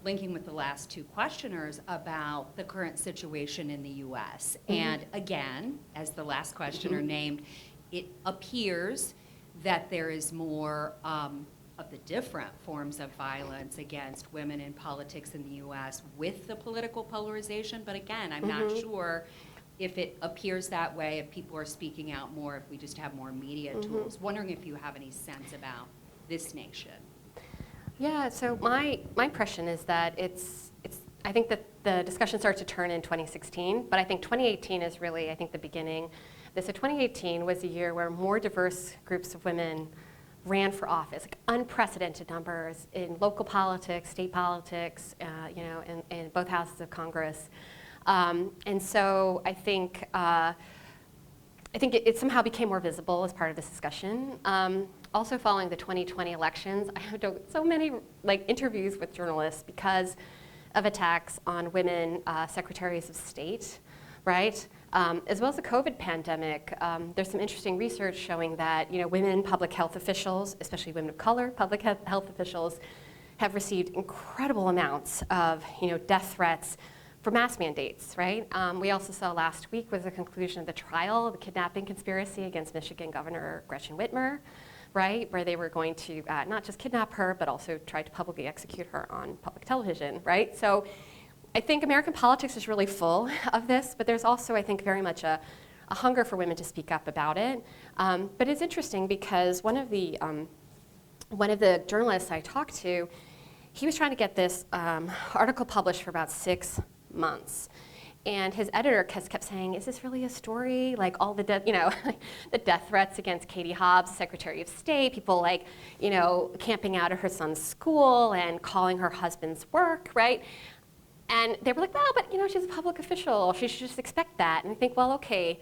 linking with the last two questioners, about the current situation in the U.S. And again, as the last questioner named, it appears that there is more of the different forms of violence against women in politics in the U.S. with the political polarization. But again, I'm not sure if it appears that way, if people are speaking out more, if we just have more media tools. Wondering if you have any sense about this nation. Yeah, so my impression is that I think that the discussion started to turn in 2016, but I think 2018 is really, I think, the beginning. So 2018 was a year where more diverse groups of women ran for office, like unprecedented numbers in local politics, state politics, in both houses of Congress. And so I think it somehow became more visible as part of this discussion. Also, following the 2020 elections, I have done so many interviews with journalists because of attacks on women secretaries of state, right? As well as the COVID pandemic. There's some interesting research showing that women public health officials, especially women of color public health officials, have received incredible amounts of death threats for mask mandates, right? We also saw last week was the conclusion of the trial of the kidnapping conspiracy against Michigan Governor Gretchen Whitmer, right? Where they were going to not just kidnap her, but also try to publicly execute her on public television, right? So I think American politics is really full of this, but there's also, I think, very much a hunger for women to speak up about it. But it's interesting because one of the journalists I talked to, he was trying to get this article published for about 6 months. And his editor kept saying, is this really a story? Like all the the death threats against Katie Hobbs, Secretary of State, people camping out at her son's school and calling her husband's work, right? And they were like, well, but she's a public official. She should just expect that. And I think, well, okay,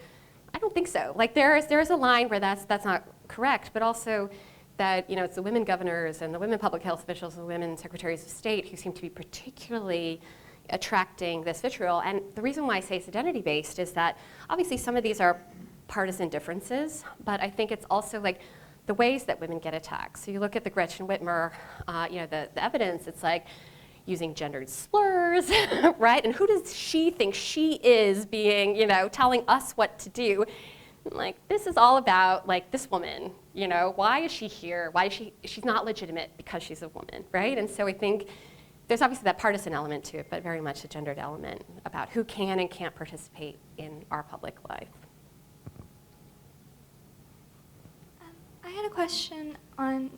I don't think so. Like there is a line where that's not correct, but also that it's the women governors and the women public health officials and the women secretaries of state who seem to be particularly attracting this vitriol. And the reason why I say it's identity-based is that obviously some of these are partisan differences, but I think it's also the ways that women get attacked. So you look at the Gretchen Whitmer, the evidence, it's like using gendered slurs, right? And who does she think she is being, telling us what to do? This is all about this woman, why is she here? She's not legitimate because she's a woman, right? And so I think there's obviously that partisan element to it, but very much a gendered element about who can and can't participate in our public life. I had a question on,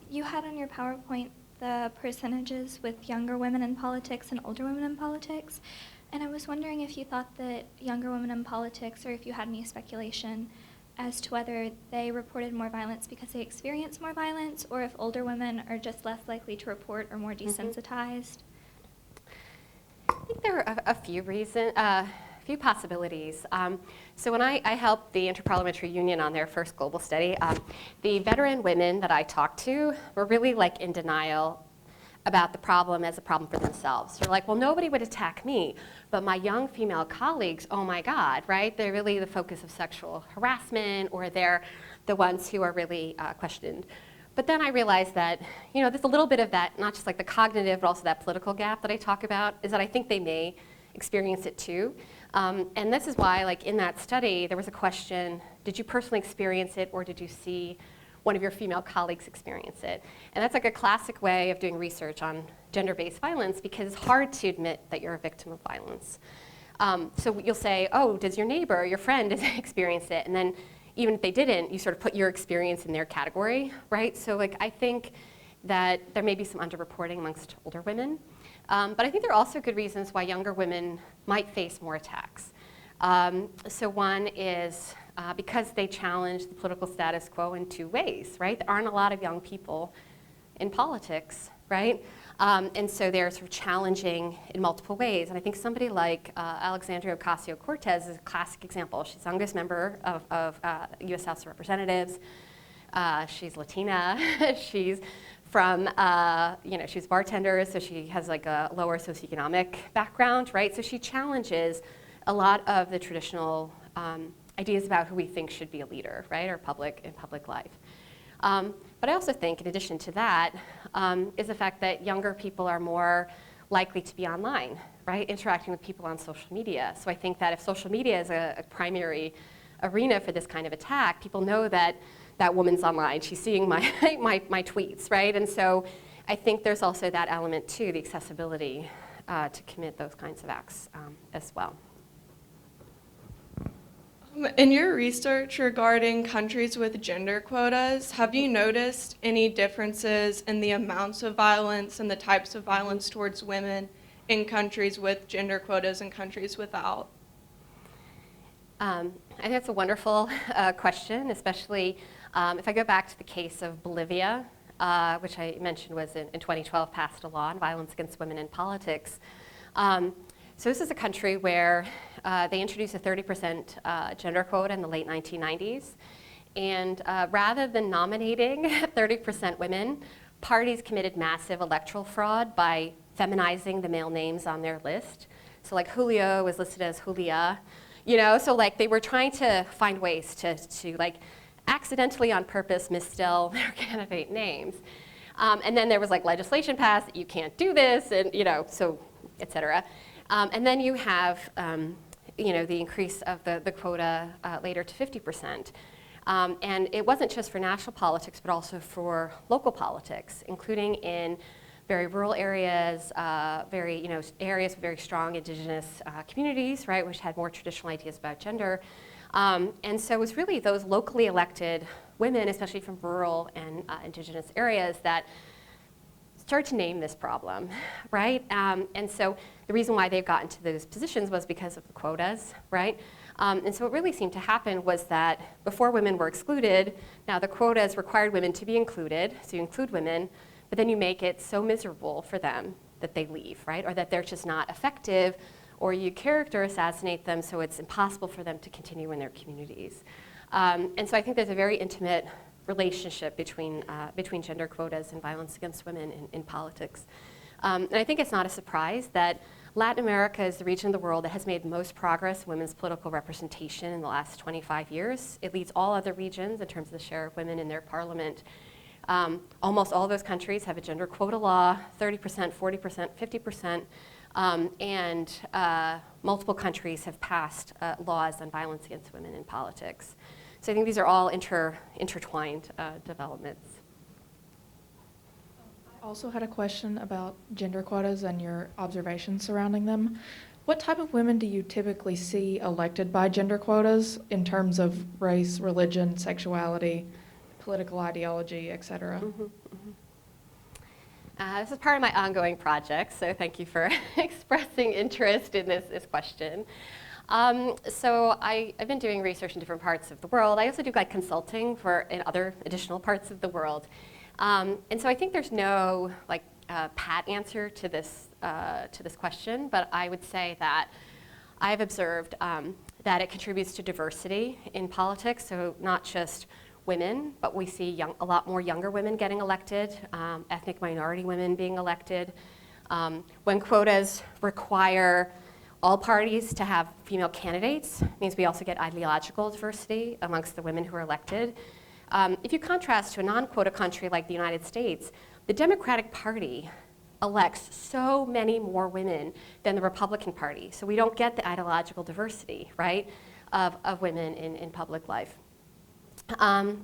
you had on your PowerPoint the percentages with younger women in politics and older women in politics, and I was wondering if you thought that younger women in politics, or if you had any speculation as to whether they reported more violence because they experienced more violence, or if older women are just less likely to report or more desensitized. I think there are a few reasons, few possibilities. So when I helped the Interparliamentary Union on their first global study, the veteran women that I talked to were really in denial about the problem as a problem for themselves. They're like, well, nobody would attack me, but my young female colleagues, oh my God, right? They're really the focus of sexual harassment, or they're the ones who are really questioned. But then I realized that, there's a little bit of that, not just the cognitive, but also that political gap that I talk about, is that I think they may experience it too. And this is why, in that study, there was a question, did you personally experience it, or did you see one of your female colleagues experience it? And that's a classic way of doing research on gender-based violence, because it's hard to admit that you're a victim of violence. So you'll say, oh, does your neighbor, your friend experience it? And then even if they didn't, you sort of put your experience in their category, right? So I think that there may be some underreporting amongst older women. But I think there are also good reasons why younger women might face more attacks. So one is because they challenge the political status quo in two ways, right? There aren't a lot of young people in politics, right? And so they're sort of challenging in multiple ways. And I think somebody like Alexandria Ocasio-Cortez is a classic example. She's the youngest member of U.S. House of Representatives. She's Latina. She's from, she's a bartender, so she has like a lower socioeconomic background, right? So she challenges a lot of the traditional ideas about who we think should be a leader, right, or in public life. But I also think, in addition to that, is the fact that younger people are more likely to be online, right, interacting with people on social media. So I think that if social media is a primary arena for this kind of attack, people know that that woman's online. She's seeing my tweets, right? And so I think there's also that element too, the accessibility to commit those kinds of acts as well. In your research regarding countries with gender quotas, have you noticed any differences in the amounts of violence and the types of violence towards women in countries with gender quotas and countries without? I think that's a wonderful question, especially if I go back to the case of Bolivia, which I mentioned was in 2012 passed a law on violence against women in politics. So this is a country where they introduced a 30% gender quota in the late 1990s. And rather than nominating 30% women, parties committed massive electoral fraud by feminizing the male names on their list. So like Julio was listed as Julia, so like they were trying to find ways to like accidentally on purpose misspell their candidate names. And then there was like legislation passed that you can't do this, and so et cetera. And then you have, the increase of the quota later to 50%. And it wasn't just for national politics, but also for local politics, including in very rural areas, areas with very strong indigenous communities, right, which had more traditional ideas about gender. And so it was really those locally elected women, especially from rural and indigenous areas, that start to name this problem, right? And so the reason why they've gotten to those positions was because of the quotas, right? And so what really seemed to happen was that before women were excluded, now the quotas required women to be included, so you include women, but then you make it so miserable for them that they leave, right? Or that they're just not effective, or you character assassinate them so it's impossible for them to continue in their communities. And so I think there's a very intimate relationship between gender quotas and violence against women in politics. And I think it's not a surprise that Latin America is the region of the world that has made most progress in women's political representation in the last 25 years. It leads all other regions in terms of the share of women in their parliament. Almost all of those countries have a gender quota law, 30%, 40%, 50%, and multiple countries have passed laws on violence against women in politics. So I think these are all intertwined developments. I also had a question about gender quotas and your observations surrounding them. What type of women do you typically see elected by gender quotas in terms of race, religion, sexuality, political ideology, et cetera? Mm-hmm, mm-hmm. This is part of my ongoing project, so thank you for expressing interest in this question. So I've been doing research in different parts of the world. I also do like consulting in other additional parts of the world. And so I think there's no pat answer to this question, but I would say that I've observed that it contributes to diversity in politics, so not just women, but we see a lot more younger women getting elected, ethnic minority women being elected. When quotas require all parties to have female candidates, it means we also get ideological diversity amongst the women who are elected. If you contrast to a non-quota country like the United States, the Democratic Party elects so many more women than the Republican Party. So we don't get the ideological diversity, right, of women in public life. I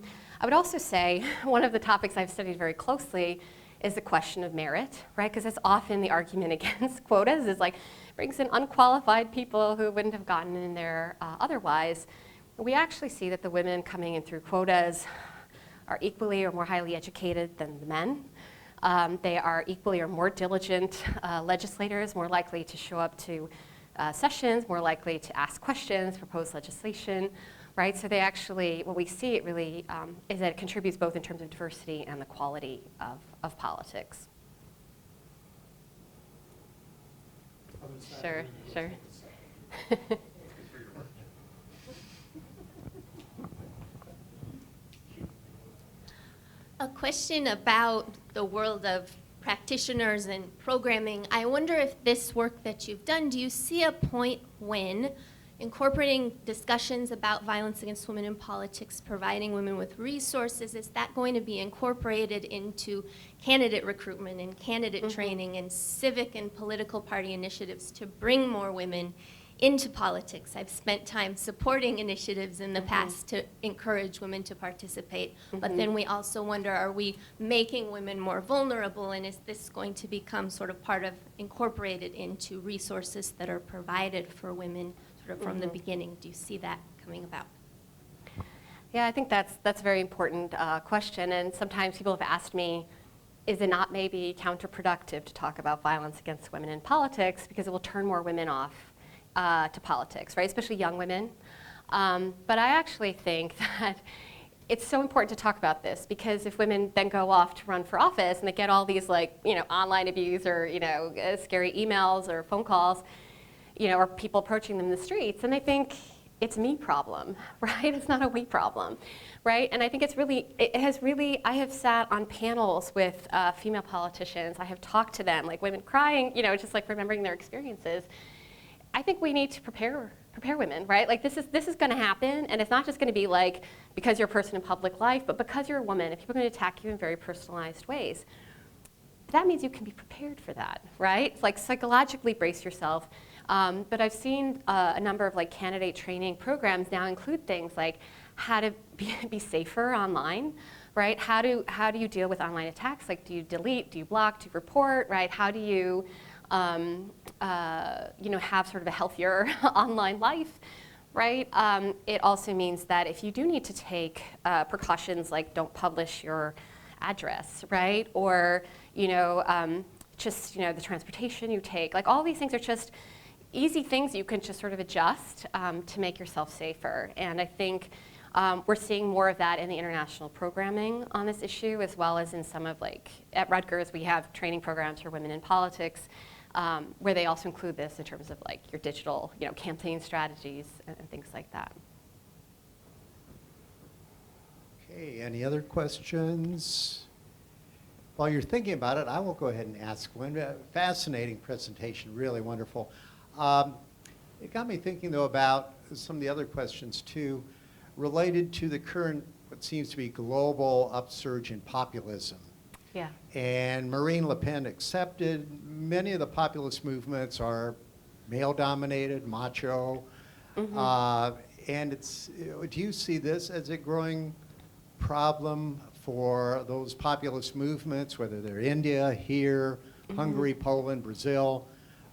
would also say one of the topics I've studied very closely is the question of merit, right? Because it's often the argument against quotas is brings in unqualified people who wouldn't have gotten in there otherwise. We actually see that the women coming in through quotas are equally or more highly educated than the men. They are equally or more diligent legislators, more likely to show up to sessions, more likely to ask questions, propose legislation, right? So they actually, what we see it really is that it contributes both in terms of diversity and the quality of politics. Sure, sure. A question about the world of practitioners and programming. I wonder if this work that you've done, do you see a point when incorporating discussions about violence against women in politics, providing women with resources, is that going to be incorporated into candidate recruitment and candidate training and civic and political party initiatives to bring more women into politics? I've spent time supporting initiatives in the past to encourage women to participate, but then we also wonder, are we making women more vulnerable, and is this going to become sort of part of incorporated into resources that are provided for women sort of from the beginning? Do you see that coming about? Yeah, I think that's a very important question, and sometimes people have asked me, is it not maybe counterproductive to talk about violence against women in politics because it will turn more women off to politics, right? Especially young women. But I actually think that it's so important to talk about this, because if women then go off to run for office and they get all these online abuse or scary emails or phone calls, or people approaching them in the streets, and they think it's me problem, right? It's not a we problem, right? And I think I have sat on panels with female politicians. I have talked to them, like women crying, just like remembering their experiences. I think we need to prepare women, right? Like this is going to happen, and it's not just going to be like because you're a person in public life, but because you're a woman, and people are going to attack you in very personalized ways. That means you can be prepared for that, right? It's like psychologically brace yourself. But I've seen a number of candidate training programs now include things like how to be safer online, right? How do you deal with online attacks? Like, do you delete? Do you block? Do you report? Right? How do you have sort of a healthier online life, right? It also means that if you do need to take precautions like don't publish your address, right? Or, the transportation you take, like all these things are just easy things you can just sort of adjust to make yourself safer. And I think we're seeing more of that in the international programming on this issue, as well as in some of at Rutgers, we have training programs for women in politics, where they also include this in terms of your digital, campaign strategies and things like that. Okay, any other questions? While you're thinking about it, I will go ahead and ask one. Fascinating presentation, really wonderful. It got me thinking, though, about some of the other questions, too, related to the current, what seems to be global upsurge in populism. Yeah. And Marine Le Pen accepted. Many of the populist movements are male-dominated, macho. And do you see this as a growing problem for those populist movements, whether they're India, here, Hungary, Poland, Brazil,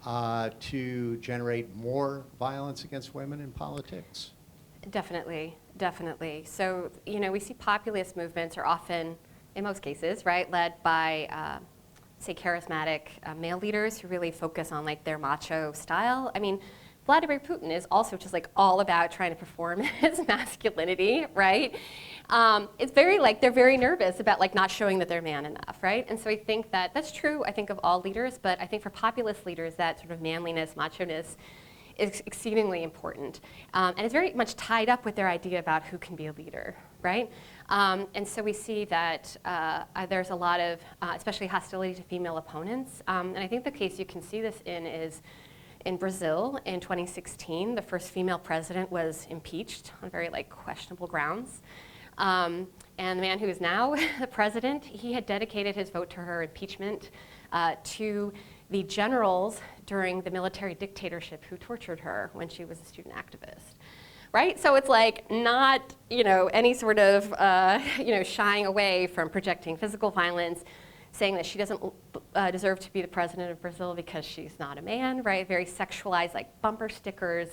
to generate more violence against women in politics? Definitely, definitely. So, we see populist movements are often, in most cases, right, led by, say, charismatic male leaders who really focus on their macho style. I mean, Vladimir Putin is also just all about trying to perform his masculinity, right? It's very they're very nervous about not showing that they're man enough, right? And so I think that's true, I think, of all leaders, but I think for populist leaders, that sort of manliness, macho-ness is exceedingly important. And it's very much tied up with their idea about who can be a leader, right? And so we see that there's a lot of, especially hostility to female opponents. And I think the case you can see this in is in Brazil in 2016, the first female president was impeached on very questionable grounds. And the man who is now the president, he had dedicated his vote to her impeachment to the generals during the military dictatorship who tortured her when she was a student activist. Right? So it's not, any sort of, shying away from projecting physical violence, saying that she doesn't deserve to be the president of Brazil because she's not a man, right? Very sexualized, bumper stickers,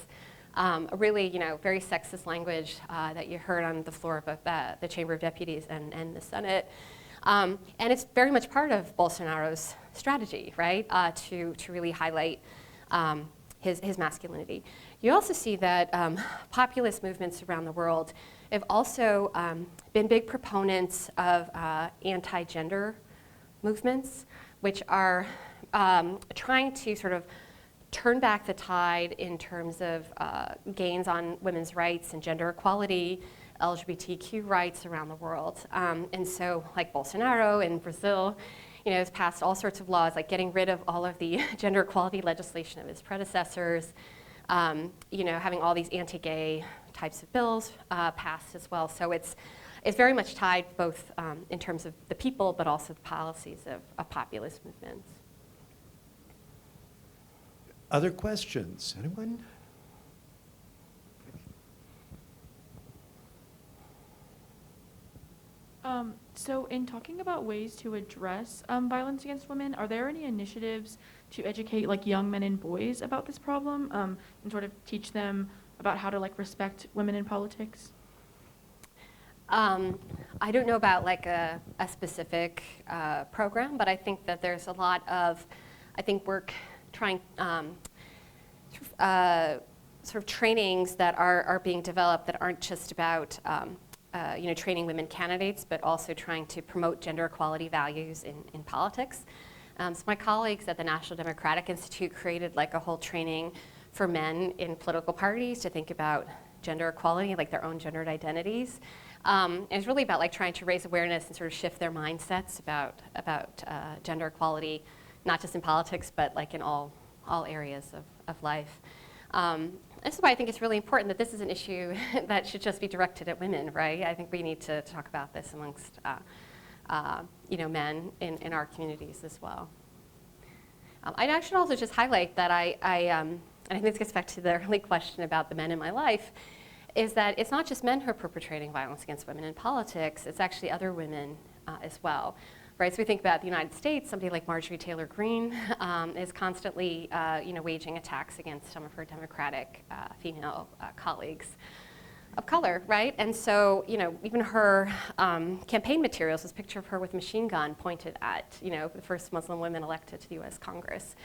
really, very sexist language that you heard on the floor of both the Chamber of Deputies and the Senate. And it's very much part of Bolsonaro's strategy, right, to really highlight his masculinity. You also see that populist movements around the world have also been big proponents of anti-gender movements, which are trying to sort of turn back the tide in terms of gains on women's rights and gender equality, LGBTQ rights around the world. And so, like Bolsonaro in Brazil, has passed all sorts of laws, like getting rid of all of the gender equality legislation of his predecessors, having all these anti-gay types of bills passed as well. So it's very much tied both in terms of the people, but also the policies of populist movements. Other questions? Anyone? So in talking about ways to address violence against women, are there any initiatives to educate like young men and boys about this problem and sort of teach them about how to like respect women in politics? I don't know about like a specific program, but I think that there's a lot of, work trying, sort of trainings that are being developed that aren't just about training women candidates, but also trying to promote gender equality values in politics. So my colleagues at the National Democratic Institute created like a whole training for men in political parties to think about gender equality, like their own gendered identities. And it's really about like trying to raise awareness and sort of shift their mindsets about gender equality, not just in politics, but like in all areas of life. This is why I think it's really important that this is an issue that should just be directed at women, right? I think we need to talk about this amongst men in our communities as well. I should also just highlight that and I think this gets back to the early question about the men in my life, is that it's not just men who are perpetrating violence against women in politics, it's actually other women as well. Right, so we think about the United States, somebody like Marjorie Taylor Greene is constantly waging attacks against some of her Democratic female colleagues of color, right? And so, even her campaign materials, this picture of her with a machine gun pointed at, the first Muslim women elected to the U.S. Congress,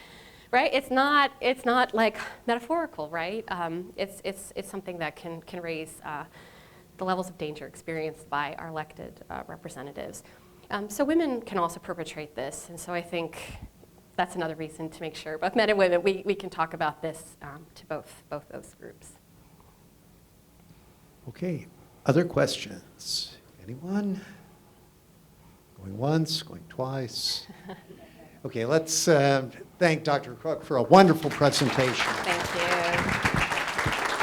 right? It's not like metaphorical, right? It's something that can raise the levels of danger experienced by our elected representatives. So women can also perpetrate this, and so I think that's another reason to make sure both men and women, we can talk about this to both those groups. Okay, other questions? Anyone? Going once, going twice? Okay, let's thank Dr. Krook for a wonderful presentation. Thank you.